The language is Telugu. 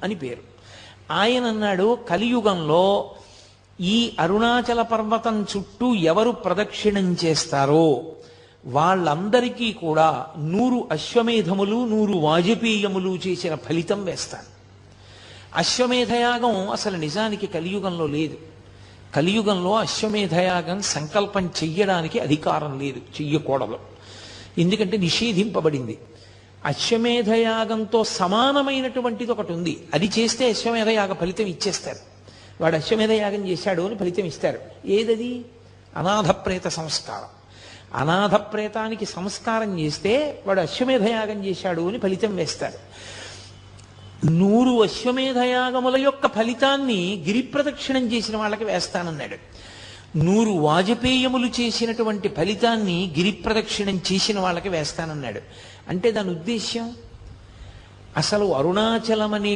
అని పేరు. ఆయన అన్నాడు, కలియుగంలో ఈ అరుణాచల పర్వతం చుట్టూ ఎవరు ప్రదక్షిణం చేస్తారో వాళ్ళందరికీ కూడా 100 అశ్వమేధములు 100 వాజపేయములు చేసిన ఫలితం వేస్తాను. అశ్వమేధయాగం అసలు నిజానికి కలియుగంలో లేదు. కలియుగంలో అశ్వమేధయాగం సంకల్పం చెయ్యడానికి అధికారం లేదు, చెయ్యకూడదు. ఎందుకంటే నిషేధింపబడింది. అశ్వమేధయాగంతో సమానమైనటువంటిది ఒకటి ఉంది, అది చేస్తే అశ్వమేధయాగ ఫలితం ఇచ్చేస్తారు. వాడు అశ్వమేధయాగం చేశాడు అని ఫలితం ఇస్తారు. ఏదది? అనాథ ప్రేత సంస్కారం. అనాథ ప్రేతానికి సంస్కారం చేస్తే వాడు అశ్వమేధయాగం చేశాడు అని ఫలితం వేస్తారు. 100 అశ్వమేధయాగముల యొక్క ఫలితాన్ని గిరి ప్రదక్షిణం చేసిన వాళ్ళకి వేస్తానన్నాడు. 100 వాజపేయములు చేసినటువంటి ఫలితాన్ని గిరి ప్రదక్షిణం చేసిన వాళ్ళకి వేస్తానన్నాడు. అంటే దాని ఉద్దేశ్యం, అసలు అరుణాచలం అనే